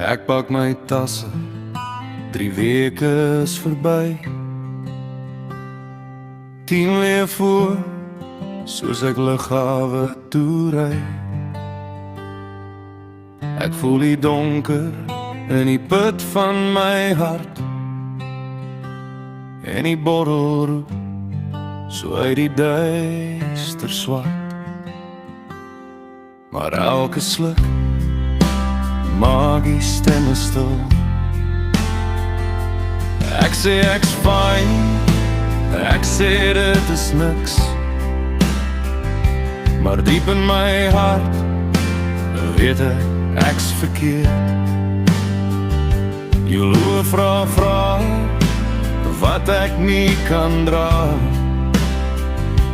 Ek pak my tasse, 3 weke is verby. 10 weer voor, soos ek lughawe toe ry. Ek voel die donker in die put van my hart, en die bottel roep so uit die duister swart. Maar elke sluk maak die stemme stil. Ek sê ek's fine, ek sê dit is niks, maar diep in my hart weet ek's verkeerd. Jylle vra wat ek nie kan dra,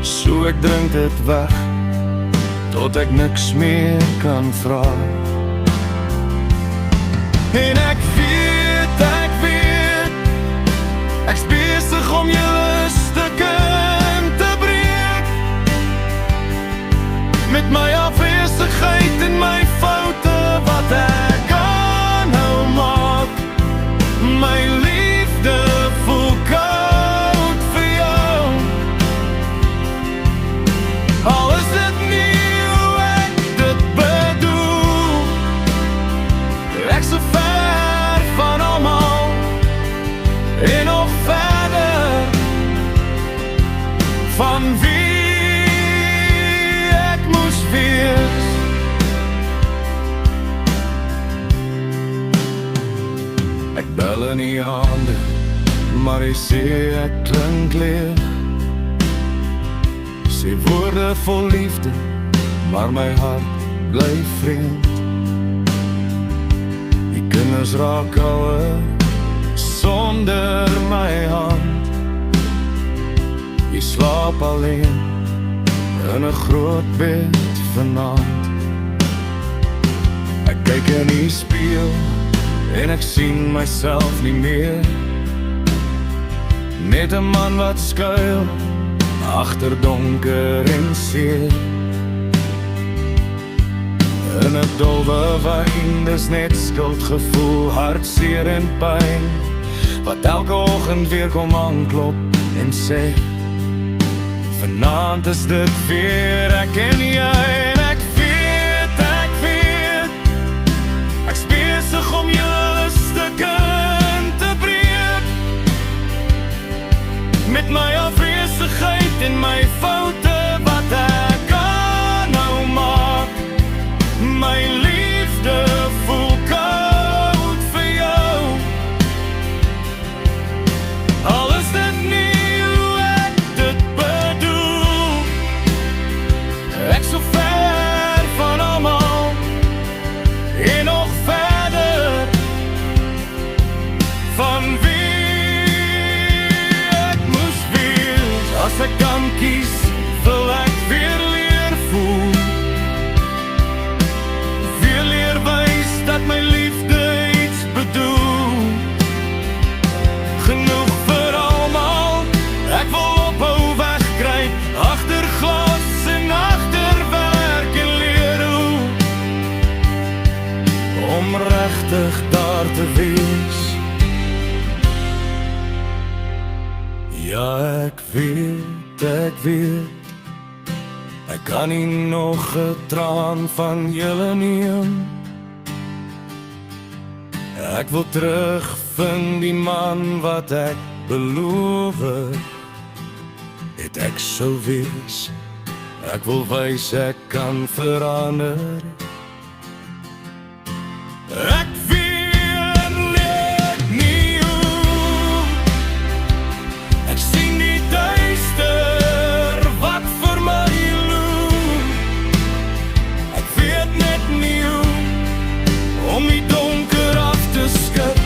so ek drink dit weg tot ek niks meer kan vra. En ek weet, ek's besig om julle stukken te breek, met my afwesigheid en my foute wat ek aanhou maak. My liefde voel koud vir jou, al is dit nie hoe ek dit bedoel. Ek so ver van almal en nog verder van wie ek moes wees. Ek bel in die hande, maar hy sê ek klink leeg. Sê woorde vol liefde, maar my hart bly vreemd. Die kinders raak ouer sonder my hand. Jy slaap alleen in 'n groot bed vanaand. Ek kyk in die spieël en ek sien myself nie meer, net 'n man wat skuil agter donker en seer. In 'n dowwe wyn, dis net skuldgevoel, hartseer en pyn, wat elke oggend weer kom aanklop en sê, vanaand is dit weer ek en jy. En ek weet, ek's besig om julle stukken te breek, met my afwesigheid en my foute wat ek aanhou maak. My liefde voel koud vir jou, al is dit nie hoe ek dit bedoel. Ek so ver van almal en nog verder van wie ek moes wees. As ek kan kies, wil ek weer leer voel, weer leer wys dat my liefde iets bedoel. Genoeg vir almal, ek wil ophou wegkruip agter glas en agter werk en leer hoe om regtig daar te wees. Ja, ek weet, ek kan nie nog 'n traan van julle neem. Ek wil terugvind die man wat ek beloof het ek sou wees. Ek wil wys ek kan verander. Ek weet net nie hoe, ek sien die duister wat vir my loop. Ek weet net nie hoe om die donker af te skud,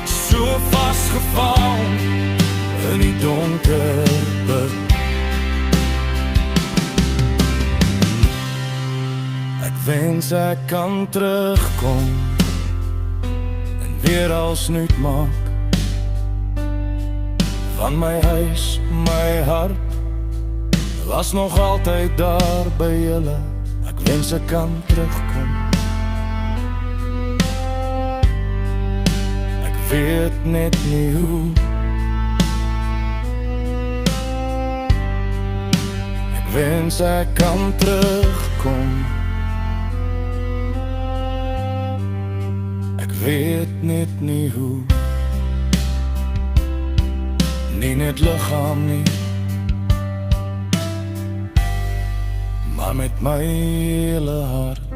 so vasgevang in die donker put. Ek wens ek kan terugkom en weer als nuut maak van my huis, my hart was nog altyd daar by julle. Ek wens ek kan terugkom weet net nie hoe. Ek wens ek kan terugkom. Ek weet net nie hoe. Nie net liggaam nie, maar met my hele hart.